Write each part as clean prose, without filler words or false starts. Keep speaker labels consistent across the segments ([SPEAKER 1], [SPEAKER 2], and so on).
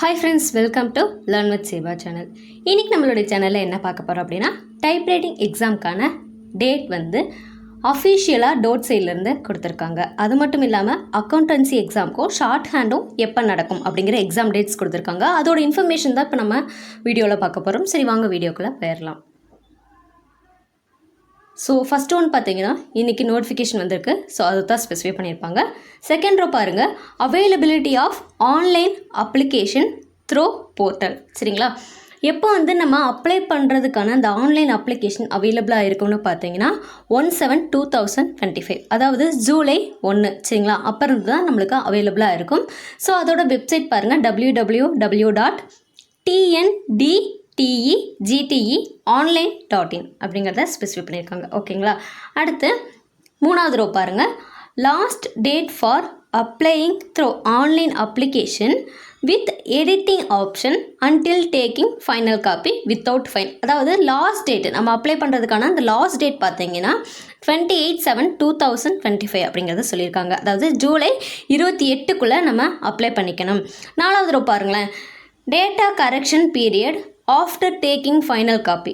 [SPEAKER 1] Hi friends, welcome to Learn with Seva channel. இன்னைக்கு நம்மளுடைய சேனல்ல என்ன பார்க்க போறோம் அப்படினா டைப்ரைட்டிங் எக்ஸாம்க்கான டேட் வந்து அஃபிஷியலா டோட் சைடுல இருந்து கொடுத்திருக்காங்க. அது மட்டும் இல்லாம அக்கவுண்டன்சி எக்ஸாம்க்கு ஷார்ட் ஹேண்டும் எப்ப நடக்கும் அப்படிங்கற எக்ஸாம் டேட்ஸ் கொடுத்திருக்காங்க. அதோட இன்ஃபர்மேஷன் தான் இப்ப நம்ம வீடியோல பார்க்க போறோம். சரி வாங்க வீடியோக்குள்ள போயிரலாம். ஸோ ஃபஸ்ட் ஒன் பார்த்தீங்கன்னா இன்றைக்கி நோட்டிஃபிகேஷன் வந்திருக்கு. ஸோ அதை தான் ஸ்பெசிஃபை பண்ணியிருப்பாங்க. செகண்ட் ரோ பாருங்கள், availability of online application through portal. சரிங்களா, எப்போ வந்து நம்ம அப்ளை பண்ணுறதுக்கான அந்த ஆன்லைன் அப்ளிகேஷன் அவைலபிளாக இருக்கும்னு பார்த்தீங்கன்னா 1/7/2025, அதாவது ஜூலை 1. சரிங்களா, அப்போ இருந்து தான் நம்மளுக்கு அவைலபிளாக இருக்கும். ஸோ அதோட வெப்சைட் பாருங்கள், www.tngteonline.in அப்படிங்கிறத ஸ்பெசிஃபை பண்ணியிருக்காங்க. ஓகேங்களா, அடுத்து மூணாவது ரோ பாருங்கள், last date for applying through online application with editing option until taking final copy without fine. அதாவது லாஸ்ட் டேட் நம்ம அப்ளை பண்ணுறதுக்கான அந்த லாஸ்ட் டேட் பார்த்தீங்கன்னா 28/7/2025 அப்படிங்கிறத சொல்லியிருக்காங்க. அதாவது ஜூலை 28க்குள்ளே நம்ம அப்ளை பண்ணிக்கணும். நாலாவது ரோ பாருங்களேன், data correction period after taking final copy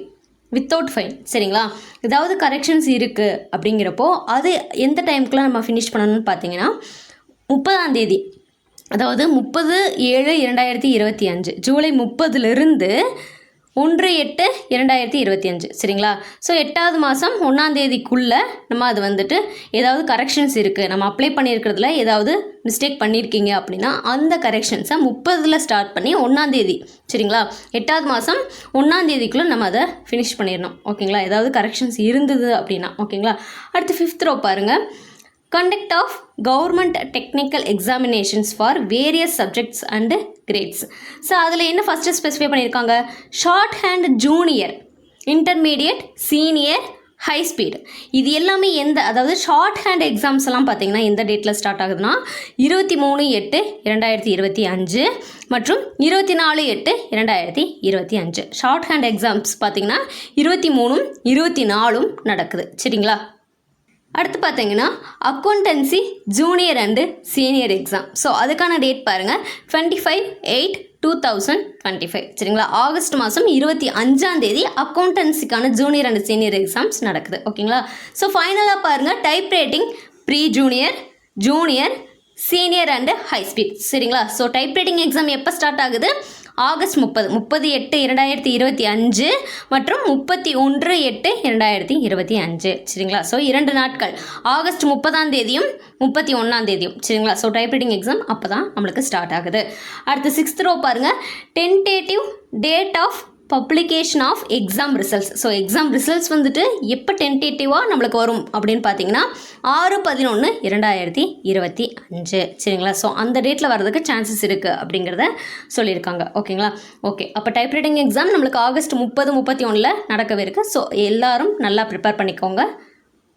[SPEAKER 1] without fine. சரிங்களா, ஏதாவது கரெக்ஷன்ஸ் இருக்குது அப்படிங்கிறப்போ அது எந்த டைமுக்குலாம் நம்ம ஃபினிஷ் பண்ணணும்னு பார்த்தீங்கன்னா 30ஆம் தேதி, அதாவது 30/7/2025, ஜூலை 30லிருந்து 1/8/2025. சரிங்களா, ஸோ 8வது மாதம் 1ஆம் தேதிக்குள்ளே நம்ம அது வந்துட்டு ஏதாவது கரெக்ஷன்ஸ் இருக்குது, நம்ம அப்ளை பண்ணியிருக்கிறதுல ஏதாவது மிஸ்டேக் பண்ணியிருக்கீங்க அப்படின்னா அந்த கரெக்ஷன்ஸை 30ல் ஸ்டார்ட் பண்ணி 1ஆம் தேதி, சரிங்களா, 8வது மாதம் 1ஆம் தேதிக்குள்ளே நம்ம அதை ஃபினிஷ் பண்ணிடணும். ஓகேங்களா, ஏதாவது கரெக்ஷன்ஸ் இருந்தது அப்படின்னா. ஓகேங்களா, அடுத்து 5th ரோ பாருங்கள், conduct of government technical examinations for various subjects and grades. So அதில் என்ன ஃபஸ்ட்டு ஸ்பெசிஃபை பண்ணியிருக்காங்க, short hand junior, intermediate, senior, high speed. இது எல்லாமே அதாவது ஷார்ட் ஹேண்ட் எக்ஸாம்ஸ் எல்லாம் பார்த்தீங்கன்னா எந்த டேட்டில் ஸ்டார்ட் ஆகுதுன்னா 23/8/2025 மற்றும் 24/8/2025. ஷார்ட் ஹேண்ட் எக்ஸாம்ஸ் பார்த்தீங்கன்னா 23, 24 நடக்குது. சரிங்களா, அடுத்து பார்த்தீங்கன்னா accountancy junior and senior exam. So அதுக்கான டேட் பாருங்கள், 25/8/2025. சரிங்களா, ஆகஸ்ட் மாதம் 25ஆம் தேதி அக்கௌண்டன்சிக்கான ஜூனியர் அண்டு சீனியர் எக்ஸாம்ஸ் நடக்குது. ஓகேங்களா, ஸோ ஃபைனலாக பாருங்கள், type writing pre junior, junior, senior and high speed. சரிங்களா, ஸோ டைப் ரைட்டிங் எக்ஸாம் எப்போ ஸ்டார்ட் ஆகுது, ஆகஸ்ட் 30/8/2025 மற்றும் 31/8/2025. சரிங்களா, ஸோ 2 நாட்கள், ஆகஸ்ட் 30ஆம் தேதியும் 31ஆம் தேதியும். சரிங்களா, ஸோ டைப் ரைட்டிங் எக்ஸாம் அப்போ தான் நம்மளுக்கு ஸ்டார்ட் ஆகுது. அடுத்து 6th ரோ பாருங்கள், tentative date of publication of exam results. So exam results வந்துட்டு எப்போ டென்டேட்டிவாக நம்மளுக்கு வரும் அப்படின்னு பார்த்தீங்கன்னா 6/11/2025. சரிங்களா, ஸோ அந்த டேட்டில் வரதுக்கு சான்சஸ் இருக்குது அப்படிங்கிறத சொல்லியிருக்காங்க. ஓகேங்களா, ஓகே, அப்போ டைப் ரைட்டிங் எக்ஸாம் நம்மளுக்கு ஆகஸ்ட் 30, 31 நடக்கவே இருக்குது. ஸோ எல்லாரும் நல்லா ப்ரிப்பேர் பண்ணிக்கோங்க.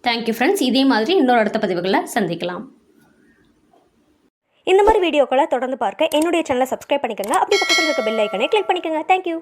[SPEAKER 1] தேங்க்யூ ஃப்ரெண்ட்ஸ், இதே மாதிரி இன்னொரு அடுத்த பதிவுகளில் சந்திக்கலாம்.
[SPEAKER 2] இந்த மாதிரி வீடியோக்களை தொடர்ந்து பார்க்க என்னுடைய சேனலை சப்ஸ்கிரைப் பண்ணிக்கோங்க. அப்படி பக்கத்தில் இருக்க பெல் ஐக்கனை கிளிக் பண்ணிக்கோங்க. தேங்க்யூ.